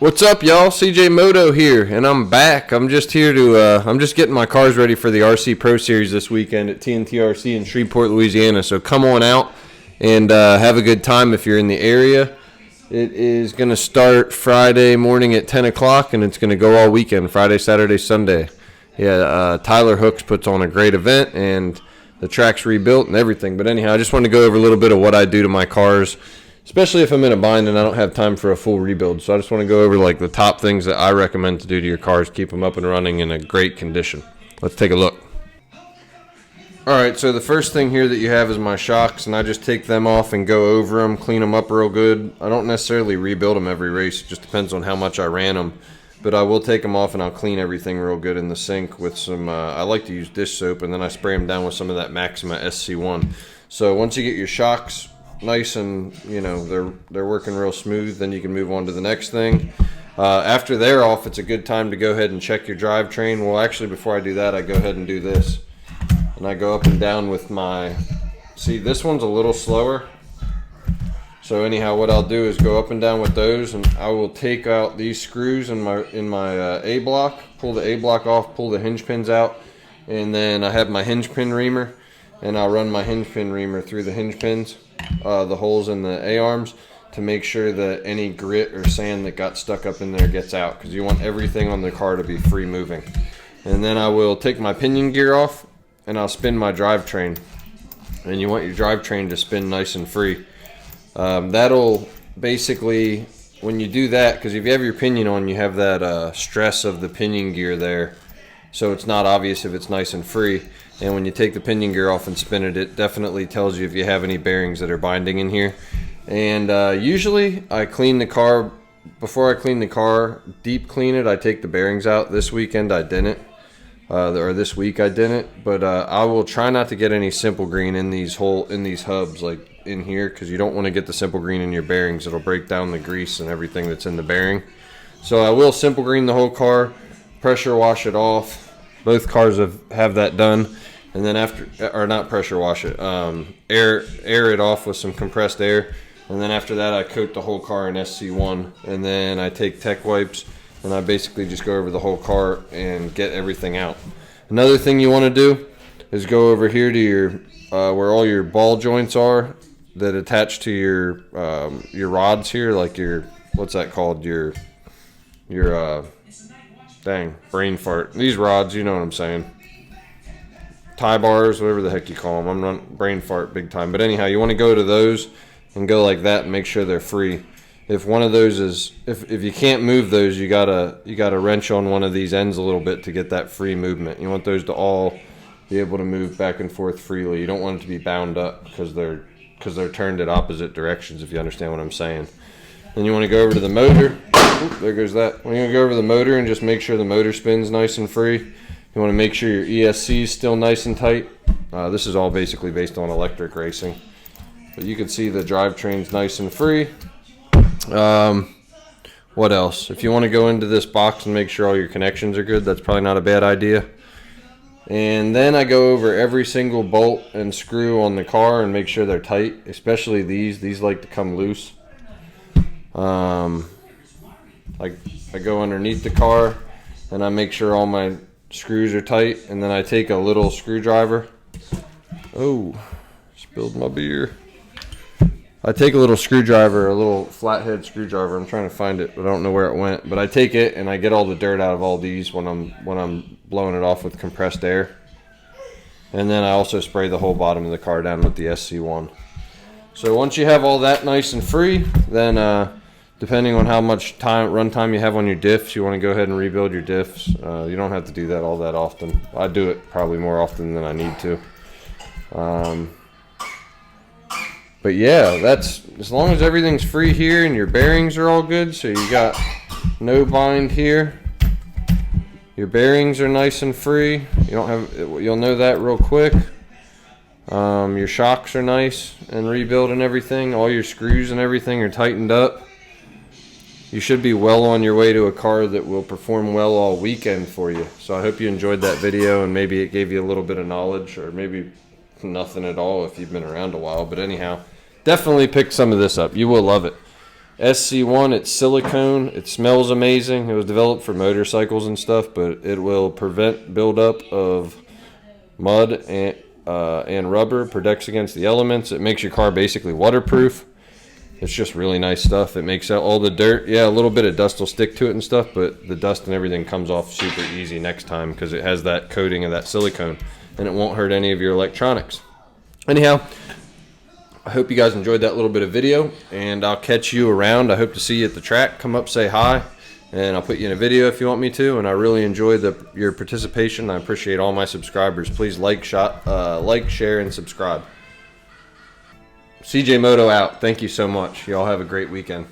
What's up, y'all? CJ Moto here, and I'm back. I'm just here to, I'm just getting my cars ready for the RC Pro Series this weekend at TNT RC in Shreveport, Louisiana. So come on out and have a good time if you're in the area. It is going to start Friday morning at 10 o'clock, and it's going to go all weekend, Friday, Saturday, Sunday. Yeah, Tyler Hooks puts on a great event, and the track's rebuilt and everything. But anyhow, I just wanted to go over a little bit of what I do to my cars, especially if I'm in a bind and I don't have time for a full rebuild. So I just want to go over like the top things that I recommend to do to your cars, keep them up and running in a great condition. Let's take a look. Alright, so the first thing here that you have is my shocks, and I just take them off and go over them, clean them up real good. I don't necessarily rebuild them every race, it just depends on how much I ran them. But I will take them off and I'll clean everything real good in the sink with some, I like to use dish soap, and then I spray them down with some of that Maxima SC1. So once you get your shocks nice and they're working real smooth, then you can move on to the next thing. After they're off, it's a good time to go ahead and check your drivetrain. Well, actually, before I do that, I go ahead and do this, and I go up and down with my, see, this one's a little slower. So anyhow, what I'll do is go up and down with those, and I will take out these screws in my A block, pull the A block off, pull the hinge pins out, and then I have my hinge pin reamer, and I'll run my hinge pin reamer through the hinge pins, the holes in the A-arms, to make sure that any grit or sand that got stuck up in there gets out, because you want everything on the car to be free moving. And then I will take my pinion gear off, and I'll spin my drivetrain. And you want your drivetrain to spin nice and free. That'll basically, when you do that, because if you have your pinion on, you have that stress of the pinion gear there, so it's not obvious if it's nice and free. And when you take the pinion gear off and spin it, it definitely tells you if you have any bearings that are binding in here. And usually I clean the car, before I clean the car, deep clean it, I take the bearings out. This weekend I didn't, or this week I didn't, but I will try not to get any simple green in these hubs, like in here, because you don't want to get the simple green in your bearings. It'll break down the grease and everything that's in the bearing. So I will simple green the whole car, pressure wash it off. Both cars have that done. And then after, or not pressure wash it, air it off with some compressed air. And then after that, I coat the whole car in SC1. And then I take Tech Wipes, and I basically just go over the whole car and get everything out. Another thing you want to do is go over here to your, where all your ball joints are that attach to your rods here, like your, what's that called? Your dang, brain fart. These rods, you know what I'm saying. Tie bars, whatever the heck you call them. I'm not brain fart big time. But anyhow, you want to go to those and go like that and make sure they're free. If one of those is, if you can't move those, you gotta wrench on one of these ends a little bit to get that free movement. You want those to all be able to move back and forth freely. You don't want it to be bound up because they're turned at opposite directions, if you understand what I'm saying. Then you want to go over to the motor. Oop, there goes that. We're going to go over to the motor and just make sure the motor spins nice and free. You want to make sure your ESC is still nice and tight. This is all basically based on electric racing. But you can see the drivetrain's nice and free. What else? If you want to go into this box and make sure all your connections are good, that's probably not a bad idea. And then I go over every single bolt and screw on the car and make sure they're tight, especially these. These like to come loose. I go underneath the car and I make sure all my screws are tight, and then I take a little screwdriver. Oh, spilled my beer. I take a little screwdriver, a little flathead screwdriver. I'm trying to find it, but I don't know where it went. But I take it and I get all the dirt out of all these when I'm blowing it off with compressed air. And then I also spray the whole bottom of the car down with the SC1. So once you have all that nice and free, then depending on how much run time you have on your diffs, you want to go ahead and rebuild your diffs. You don't have to do that all that often. I do it probably more often than I need to. But yeah, that's as long as everything's free here and your bearings are all good. So you got no bind here. Your bearings are nice and free. You'll know that real quick. Your shocks are nice and rebuilt and everything. All your screws and everything are tightened up. You should be well on your way to a car that will perform well all weekend for you. So I hope you enjoyed that video, and maybe it gave you a little bit of knowledge, or maybe nothing at all if you've been around a while. But anyhow, definitely pick some of this up. You will love it. SC1, it's silicone. It smells amazing. It was developed for motorcycles and stuff, but it will prevent buildup of mud and rubber, protects against the elements. It makes your car basically waterproof. It's just really nice stuff. It makes out all the dirt. Yeah, a little bit of dust will stick to it and stuff, but the dust and everything comes off super easy next time because it has that coating of that silicone, and it won't hurt any of your electronics. Anyhow, I hope you guys enjoyed that little bit of video, and I'll catch you around. I hope to see you at the track. Come up, say hi, and I'll put you in a video if you want me to. And I really enjoy your participation. I appreciate all my subscribers. Please like, share, and subscribe. CJ Moto out. Thank you so much. Y'all have a great weekend.